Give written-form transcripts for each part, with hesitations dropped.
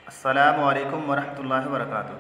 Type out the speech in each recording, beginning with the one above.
अस्सलामु अलैकुम वरहमतुल्लाहि वबरकातुहू।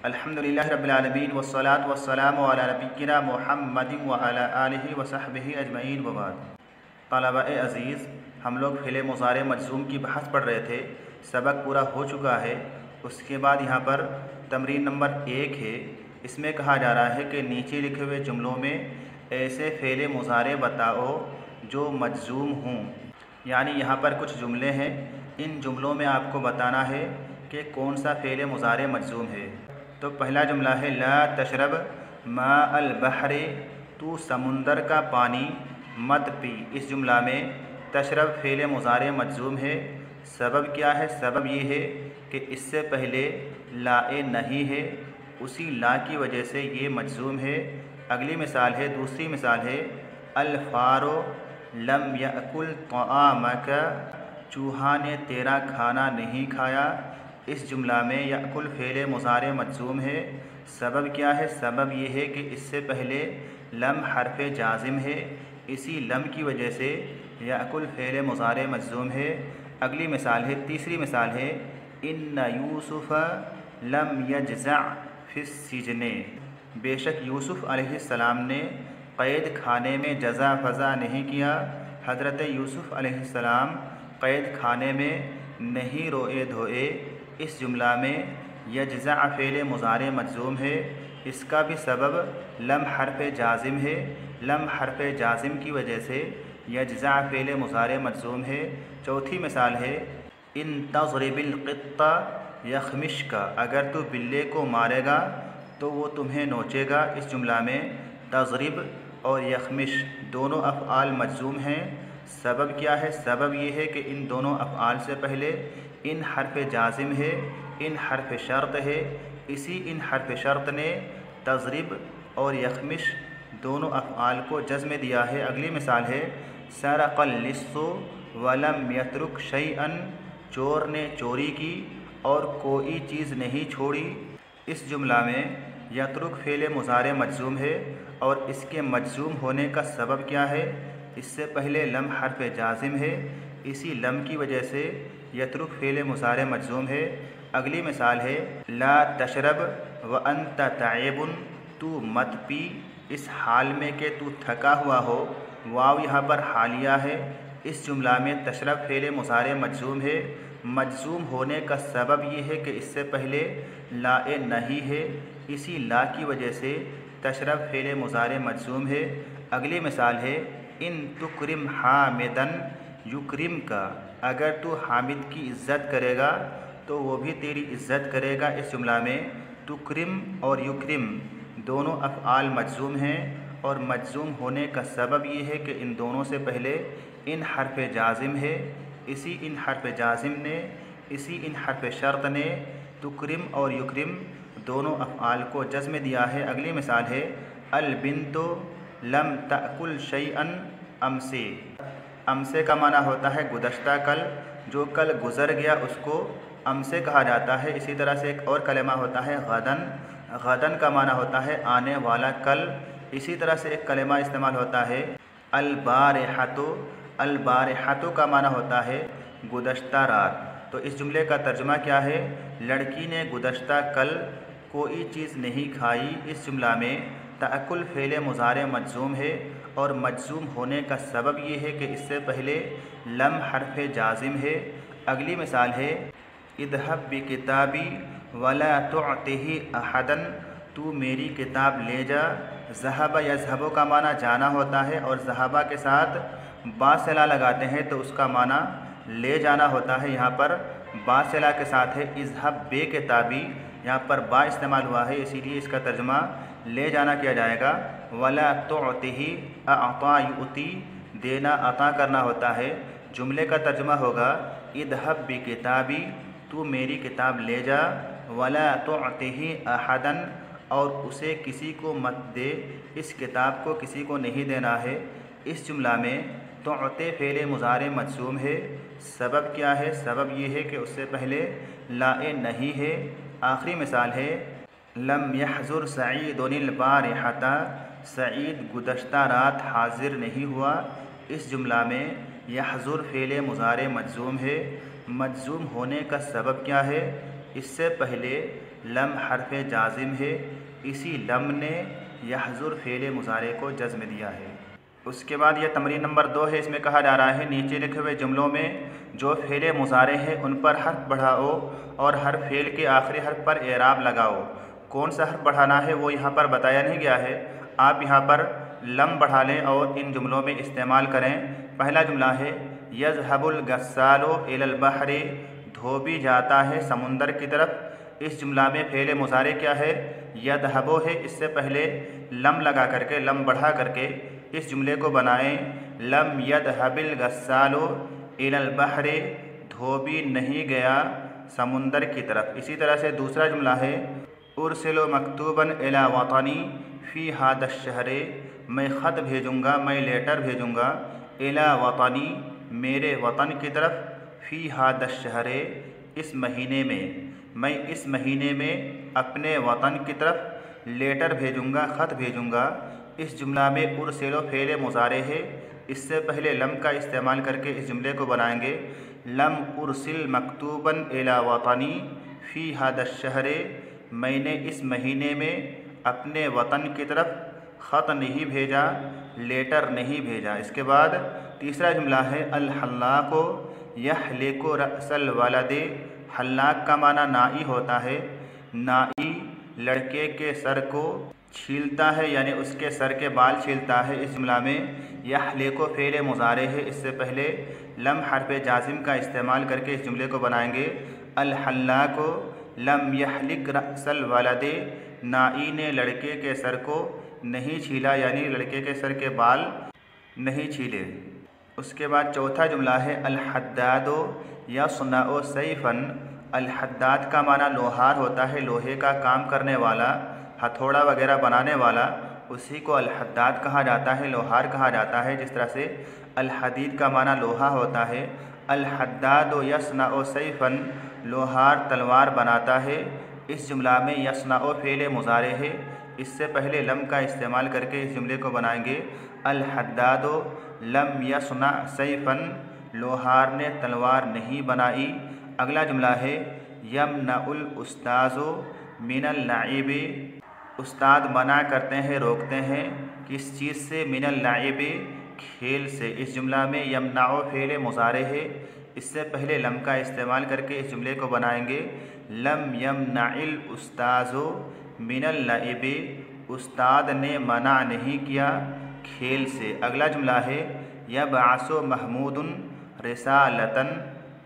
अल्हम्दुलिल्लाहि रब्बिल आलमीन वस्सलातु वस्सलामु अला नबिय्यिना मुहम्मदिन व अला आलिहि व सहबिहि अजमईन व बाद। तलबा-ए अज़ीज़, हम लोग फ़िले मुज़ारे मजज़ूम की बहस पढ़ रहे थे। सबक पूरा हो चुका है। उसके बाद यहाँ पर तमरीन नंबर 1 है। इसमें कहा जा रहा है कि नीचे लिखे हुए जुमलों में ऐसे फ़िले मुज़ारे बताओ जो मजज़ूम हों। यानी यहाँ पर कुछ जुमले हैं, इन जुमलों में आपको बताना है कि कौन सा फ़िले मुज़ारे मजज़ूम है। तो पहला जुमला है ला तशरब मा अल बहरे, तू समुंदर का पानी मत पी। इस जुमला में तशरब फ़िले मुज़ारे मजज़ूम है। सबब क्या है? सबब ये है कि इससे पहले लाए नहीं है, उसी ला की वजह से ये मजज़ूम है। अगली मिसाल है, दूसरी मिसाल है अल फ़ारो लम यअकुल तआमक, चूहा ने तेरा खाना नहीं खाया। इस जुमला में यअकुल फ़िले मुज़ारे मजज़ूम है। सबब क्या है? सबब ये है कि इससे पहले लम हरफ़े जाज़िम है, इसी लम की वजह से यअकुल फ़िले मुज़ारे मजज़ूम है। अगली मिसाल है, तीसरी मिसाल है इन्ना यूसुफ़ लम यजज़अ फ़िस्सिजने, बेशक यूसुफ़ अलैहिस्सलाम ने क़ैद खाने में जज़ा फ़ज़ा नहीं किया। हज़रत यूसुफ़ अलैहिस्सलाम क़ैद खाने में नहीं रोए धोए। इस जुमला में यजज़अ फ़िले मुज़ारे मजज़ूम है। इसका भी सबब लम हरफ़े जाज़िम है। लम हरफ़े जाज़िम की वजह से यजज़अ फ़िले मुज़ारे मजज़ूम है। चौथी मिसाल है इन तज़रिबिल क़ित्ता यख़मिशका, अगर तू बिल्ले को मारेगा तो वो तुम्हें नोचेगा। इस जुमला में तज़रिब और यख़मिश दोनों अफ़आल मजज़ूम हैं। सबब क्या है? सबब ये है कि इन दोनों अफ़आल से पहले इन हरफ़ जाज़िम है, इन हरफ़ शर्त है। इसी इन हरफ़ शर्त ने तज़रिब और यख़मिश दोनों अफ़आल को जज़्म दिया है। अगली मिसाल है सरक़ल लिस्सु वलम यत्रुक शैअन, चोर ने चोरी की और कोई चीज़ नहीं छोड़ी। इस जुमला में यत्रुक फ़िले मुज़ारे मजज़ूम है और इसके मजज़ूम होने का सबब क्या है? इससे पहले लम हरफ़ जाज़िम है, इसी लम की वजह से यत्रुक फ़िले मुज़ारे मजज़ूम है। अगली मिसाल है ला तशरब व अंत ताइबुन, तू मत पी इस हाल में कि तू थका हुआ हो। वाव यहाँ पर हालिया है। इस जुमला में तशरब फ़िले मुज़ारे मजज़ूम है। मजज़ूम होने का सबब ये है कि इससे पहले लाए नहीं है, इसी ला की वजह से तशरब फ़िले मुज़ारे मजज़ूम है। अगली मिसाल है इन तुकरिम हामिदन युकरिम का, अगर तू हामिद की इज़्ज़त करेगा तो वो भी तेरी इज़्ज़त करेगा। इस जुमला में तुकरिम और युकरिम दोनों अफ़आल मजज़ूम हैं और मजज़ूम होने का सबब ये है कि इन दोनों से पहले इन हरफ़ जाज़िम है, इसी इन हरफ़ जाज़िम ने, इसी इन हरफ़ शर्त ने तुकरिम और युकरिम दोनों अफ़आल को जज़्म दिया है। अगली मिसाल है अल बिन्तो लम तअकुल शैअन अमसे, अमसे का माना होता है गुज़श्ता कल, जो कल गुज़र गया उसको अमसे कहा जाता है। इसी तरह से एक और कलमा होता है गदन, गदन का माना होता है आने वाला कल। इसी तरह से एक कलमा इस्तेमाल होता है अल बारिहतु, अल बारिहतु का माना होता है गुज़श्ता रात। तो इस जुमले का तर्जुमा क्या है? लड़की ने गुज़श्ता कल कोई चीज़ नहीं खाई। इस जुमला में तअकुल फ़िले मुज़ारे मजज़ूम है और मजज़ूम होने का सबब ये है कि इससे पहले लम हरफ़ जाज़िम है। अगली मिसाल है इज़हब बिकिताबी वला तुअतिही अहदन, तू मेरी किताब ले जा। ज़हब यज़हबु का माना जाना होता है और ज़हबा के साथ बा सिला लगाते हैं तो उसका माना ले जाना होता है। यहाँ पर बा सिला के साथ है इज़हब बे किताबी, यहाँ पर बा इस्तेमाल हुआ है, इसीलिए इसका तर्जुमा ले जाना किया जाएगा। वला तुअतिही, अता युती देना अता करना होता है। जुमले का तर्जुमा होगा इज़हब बि किताबी, तू मेरी किताब ले जा। वला तुअतिही अहदन, और उसे किसी को मत दे, इस किताब को किसी को नहीं देना है। इस जुमला में तुअते फ़िले मुज़ारे मजज़ूम है। सबब क्या है? सबब ये है कि उससे पहले लाए नहीं है। आखिरी मिसाल है लम यहज़ुर सईदुनिल बारिहता, सईद गुज़श्ता रात हाज़िर नहीं हुआ। इस जुमला में यहज़ुर फ़िले मुज़ारे मजज़ूम है। मजजूम होने का सबब क्या है? इससे पहले लम हरफ जाजिम है, इसी लम ने यहज़ुर फ़ेल मुज़ारे को जज़्म दिया है। उसके बाद यह तमरीन नंबर 2 है। इसमें कहा जा रहा है नीचे लिखे हुए जुमलों में जो फ़ेल मुज़ारे हैं उन पर हर्फ बढ़ाओ और हर फ़ेल के आखिरी हर्फ पर एराब लगाओ। कौन सा हर्फ बढ़ाना है वो यहाँ पर बताया नहीं गया है। आप यहाँ पर लम बढ़ा लें और इन जुमलों में इस्तेमाल करें। पहला जुमला है यज़हबुल गस्सालो इलल बहरी, धोबी जाता है समुंदर की तरफ। इस जुमला में फ़ेल मुज़ारे क्या है? यज़हबो है। इससे पहले लम लगा करके, लम बढ़ा करके इस जुमले को बनाएं। लम यज़हबिल गस्सालो इलल बहरी, धोबी नहीं गया समुंदर की तरफ। इसी तरह से दूसरा जुमला है उरसिलो मकतूबन इला वतनी फ़ी हादश शहरे, मैं ख़त भेजूँगा, मैं लेटर भेजूँगा, इला वतनी मेरे वतन की तरफ, फ़ी हादश शहरे इस महीने में, मैं इस महीने में अपने वतन की तरफ लेटर भेजूँगा, ख़त भेजूँगा। इस जुमला में उरसिलो फ़ेल मुज़ारे है। इससे पहले लम का इस्तेमाल करके इस जुमले को बनाएंगे। लम उरसिल मकतूबन इला वतनी फ़ी हादश शहरे, मैंने इस महीने में अपने वतन की तरफ ख़त नहीं भेजा, लेटर नहीं भेजा। इसके बाद तीसरा जुमला है अल हल्लाको यहलिको रअसल वलदे, हल्लाक का माना नाई होता है। नाई लड़के के सर को छीलता है, यानी उसके सर के बाल छीलता है। इस जुमला में यहलिको फ़ेल मुज़ारे है। इससे पहले लम हरफ जाजिम का इस्तेमाल करके इस जुमले को बनाएंगे। अल हल्लाको लम यहलिक रअसल वलदे, नाई ने लड़के के सर को नहीं छीला, यानी लड़के के सर के बाल नहीं छीले। उसके बाद चौथा जुमला है अल हद्दादो यसनअ सैफ़न, अल हद्दाद का माना लोहार होता है, लोहे का काम करने वाला, हथौड़ा वगैरह बनाने वाला, उसी को अल हद्दाद कहा जाता है, लोहार कहा जाता है। जिस तरह से अल हदीद का माना लोहा होता है। अल हद्दादो यसनअ सैफ़न, लोहार तलवार बनाता है। इस जुमला में यसनअ फ़ेल मुज़ारे है। इससे पहले लम का इस्तेमाल करके इस जुमले को बनाएंगे। अल हद्दादो लम यसना सैफ़न, लोहार ने तलवार नहीं बनाई। अगला जुमला है यमनउल उस्ताज़ो मिनल लाइबी, उस्ताद मना करते हैं, रोकते हैं किस चीज़ से? मिनल लाइबी, खेल से। इस जुमला में यमनाओ फ़ेल मुज़ारे है। इससे पहले लम का इस्तेमाल करके इस जुमले को बनाएंगे। लम यमनाइल उस्ताज़ो मिनल लाइबी, उस्ताद ने मना नहीं किया खेल से। अगला जुमला है यबअसु महमूदुन रिसालतन,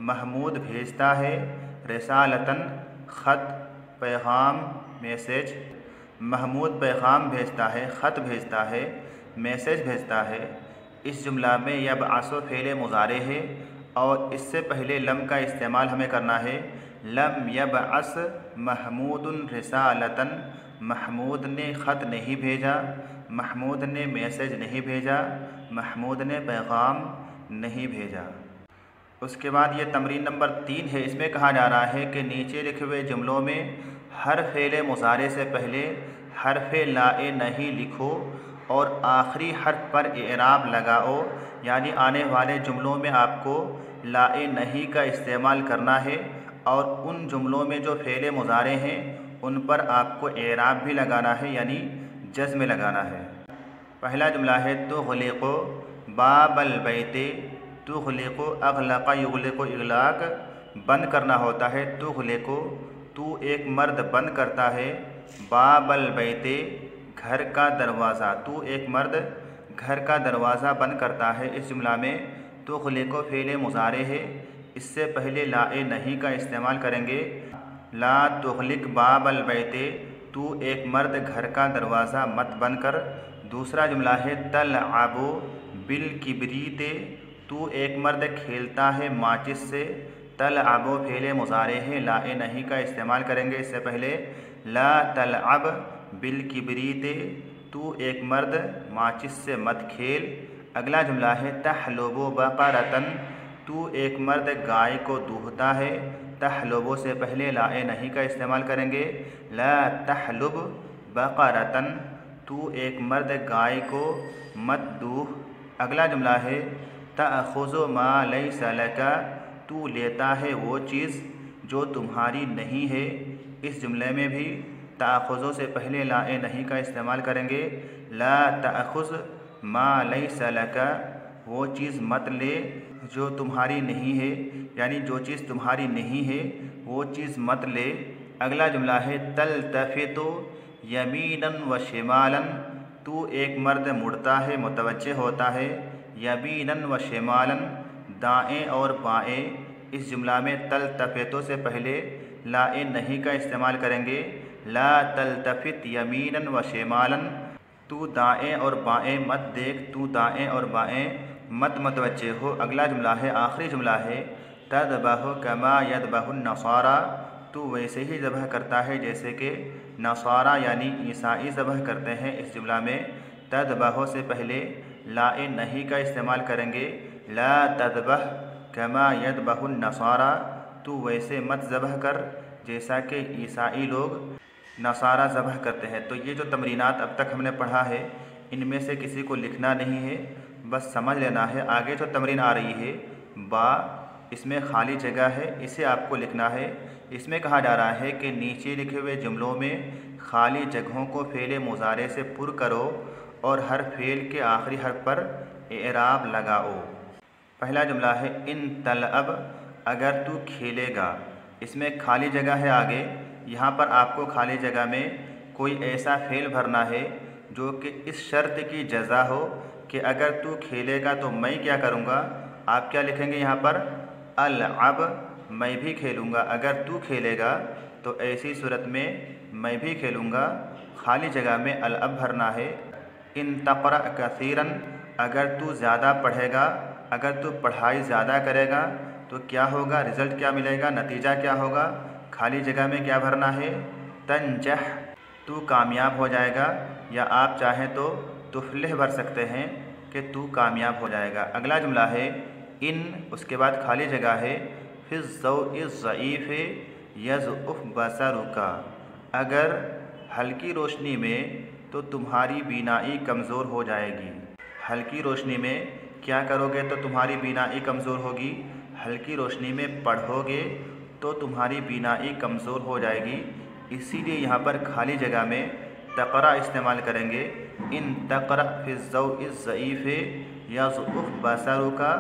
महमूद भेजता है, रिसालतन ख़त, पैगाम, मैसेज। महमूद पैगाम भेजता है, ख़त भेजता है, मैसेज भेजता है। इस जुमला में यबअसु फ़ेल मुज़ारे है और इससे पहले लम का इस्तेमाल हमें करना है। लम यबअस महमूदुन रिसालतन, महमूद ने ख़त नहीं भेजा, महमूद ने मैसेज नहीं भेजा, महमूद ने पैगाम नहीं भेजा। उसके बाद ये तमरीन नंबर 3 है। इसमें कहा जा रहा है कि नीचे लिखे हुए जुमलों में हर फ़ेल मुज़ारे से पहले हरफ लाए नहीं लिखो और आखिरी हर्फ पर एराब लगाओ, यानी आने वाले जुमलों में आपको लाए नहीं का इस्तेमाल करना है और उन जुमलों में जो फ़ेल मुज़ारे हैं उन पर आपको एराब भी लगाना है, यानी जज़्म लगाना है। पहला जुमला है तुग़लिक़ु बाबल बैते, तुग़लिक़ु अग़लक़ युग़लिक़ु इग़लाक़, बंद करना होता है। तुग़लिक़ु, तू एक मर्द बंद करता है, बाबल बैते, घर का दरवाज़ा, तू एक मर्द घर का दरवाज़ा बंद करता है। इस जुमला में तुग़लिक़ु फ़ेल मुज़ारे है। इससे पहले लाए नहीं का इस्तेमाल करेंगे। ला तुग़लिक़ बाबल बैते, तू एक मर्द घर का दरवाज़ा मत बंद कर। दूसरा जुमला है तलअबु बिल किब्रीते, तू एक मर्द खेलता है माचिस से। तलअबु फ़ेल मुज़ारे है, लाए नहीं का इस्तेमाल करेंगे। इससे पहले ला तलअब बिल किब्रीते, तू एक मर्द माचिस से मत खेल। अगला जुमला है तहलुबु बक़रतन, तू एक मर्द गाय को दूहता है। तहलुबु से पहले लाए नहीं का इस्तेमाल करेंगे। ला तहलुब बक़रतन, तू एक मर्द गाय को मत दूह। अगला जुमला है तअख़ुज़ु मा लैसा लका तू लेता है वो चीज़ जो तुम्हारी नहीं है। इस जुमले में भी ताख़ुज़ों से पहले लाए नहीं का इस्तेमाल करेंगे। ला ताख़ुज़ मा लैसा लका, वो चीज़ मत ले जो तुम्हारी नहीं है, यानी जो चीज़ तुम्हारी नहीं है वो चीज़ मत ले। अगला जुमला है तल्तफ़ितु यमीनन व शिमालन, तू एक मर्द मुड़ता है, मुतवज्जे होता है। यमीनन व शिमालन, दाएं और बाएं। इस जुमला में तल्तफ़ितु से पहले लाए नहीं का इस्तेमाल करेंगे। ला तल्तफ़ित यमीनन व शिमालन, तू दाएं और बाएं मत देख, तू दाएं और बाएं मत मुतवज्जे हो। अगला जुमला है, आखिरी जुमला है तज़बहु कमा यज़बहु नसारा, तू वैसे ही ज़बह करता है जैसे कि नसारा यानी ईसाई ज़बह करते हैं। इस जुमला में तज़बहु से पहले लाए नहीं का इस्तेमाल करेंगे। ला तज़बह कमा यज़बहु नसारा, तू वैसे मत ज़बह कर जैसा कि ईसाई लोग नसारा ज़बह करते हैं। तो ये जो तमरीनात अब तक हमने पढ़ा है, इनमें से किसी को लिखना नहीं है, बस समझ लेना है। आगे जो तमरीन आ रही है बा, इसमें खाली जगह है, इसे आपको लिखना है। इसमें कहा जा रहा है कि नीचे लिखे हुए जुमलों में खाली जगहों को फ़ेल मुज़ारे से पुर करो और हर फ़ेल के आखिरी हर्फ पर एराब लगाओ। पहला जुमला है इन तलब, अगर तू खेलेगा। इसमें खाली जगह है आगे, यहाँ पर आपको खाली जगह में कोई ऐसा फ़ेल भरना है जो कि इस शर्त की जज़ा हो कि अगर तू खेलेगा तो मैं क्या करूँगा। आप क्या लिखेंगे यहाँ पर, अल-अब, मैं भी खेलूँगा। अगर तू खेलेगा तो ऐसी सूरत में मैं भी खेलूँगा। खाली जगह में अल-अब भरना है। इन तक़रा कसीरन, अगर तू ज़्यादा पढ़ेगा, अगर तू पढ़ाई ज़्यादा करेगा तो क्या होगा, रिज़ल्ट क्या मिलेगा, नतीजा क्या होगा। खाली जगह में क्या भरना है, तंजह, तू कामयाब हो जाएगा, या आप चाहें तो तुफ़लिह भर सकते हैं कि तू कामयाब हो जाएगा। अगला जुमला है इन, उसके बाद खाली जगह है फ़िज़्ज़ौइज़्ज़ईफ़ यज़उफ़ बसरुका, अगर हल्की रोशनी में तो तुम्हारी बीनाई कमज़ोर हो जाएगी। हल्की रोशनी में क्या करोगे तो तुम्हारी बीनाई कमज़ोर होगी, हल्की रोशनी में पढ़ोगे तो तुम्हारी बीनाई कमज़ोर हो जाएगी। इसीलिए यहाँ पर खाली जगह में तक़रा इस्तेमाल करेंगे। इन तक़रा फ़िज़्ज़ौइज़्ज़ईफ़ यज़उफ़ बसरुका,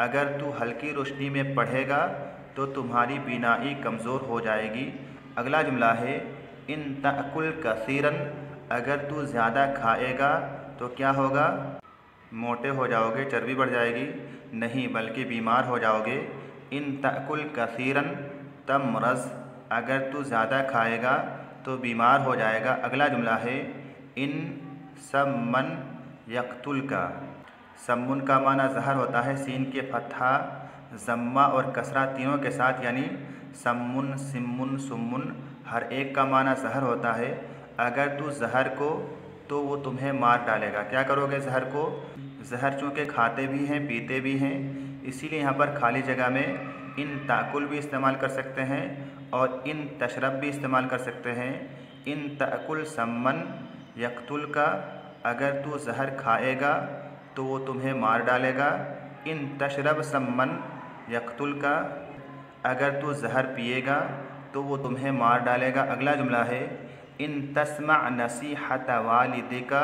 अगर तू हल्की रोशनी में पढ़ेगा तो तुम्हारी बीनाई कमज़ोर हो जाएगी। अगला जुमला है इन तअकुल कसीरन, अगर तू ज़्यादा खाएगा तो क्या होगा, मोटे हो जाओगे, चर्बी बढ़ जाएगी, नहीं बल्कि बीमार हो जाओगे। इन तअकुल कसीरन तमरज़, अगर तू ज़्यादा खाएगा तो बीमार हो जाएगा। अगला जुमला है इन सम्मन यक़तुल का, सम्मुन का माना ज़हर होता है, सीन के फतहा ज़म्मा और कसरा तीनों के साथ, यानी सम्मुन सिम्मुन सुम्मुन, हर एक का माना ज़हर होता है। अगर तू ज़हर को तो वो तुम्हें मार डालेगा। क्या करोगे ज़हर को, ज़हर चूँकि खाते भी हैं पीते भी हैं, इसीलिए यहाँ पर खाली जगह में इन ताकुल भी इस्तेमाल कर सकते हैं और इन तशरब भी इस्तेमाल कर सकते हैं। इन ताकुल सम्मन यक़तुल का, अगर तू ज़हर खाएगा तो वो तुम्हें मार डालेगा। इन तशरब सम्मन यक़तुल का, अगर तू ज़हर पिएगा तो वो तुम्हें मार डालेगा। अगला जुमला है इन तस्मा नसीहत वालिदिका,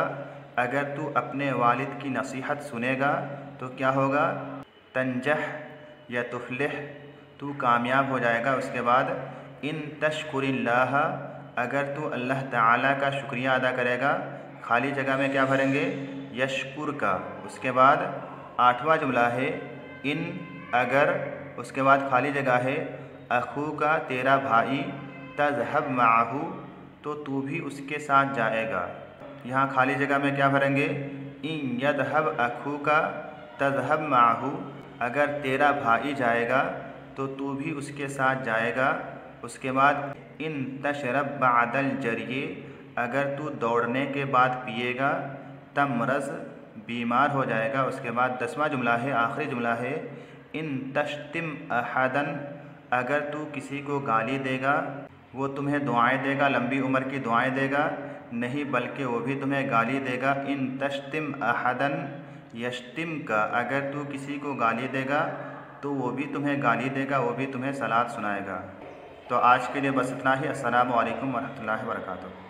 अगर तू अपने वालिद की नसीहत सुनेगा तो क्या होगा, तंजह या तुफ़लिह, तू कामयाब हो जाएगा। उसके बाद इन तशकुरिल्लाह, अगर तू अल्लाह ताला का शुक्रिया अदा करेगा। खाली जगह में क्या भरेंगे, यशकुर का। उसके बाद आठवां जुमला है इन अगर, उसके बाद खाली जगह है अखू का, तेरा भाई, तज़हब माहू, तो तू भी उसके साथ जाएगा। यहाँ खाली जगह में क्या भरेंगे, इन यदहब अखू का तज़हब माहू, अगर तेरा भाई जाएगा तो तू भी उसके साथ जाएगा। उसके बाद इन तशरब बादल जरिए, अगर तू दौड़ने के बाद पिएगा, तमरज़, बीमार हो जाएगा। उसके बाद 10वां जुमला है, आखिरी जुमला है इन तश्तिम अहदन, अगर तू किसी को गाली देगा, वो तुम्हें दुआएं देगा, लंबी उम्र की दुआएं देगा, नहीं बल्कि वो भी तुम्हें गाली देगा। इन तश्तिम अहदन यश्तिम का, अगर तू किसी को गाली देगा तो वो भी तुम्हें गाली देगा, वो भी तुम्हें सलात सुनाएगा। तो आज के लिए बस इतना ही। अस्सलामु अलैकुम वरहमतुल्लाहि वबरकातुहू।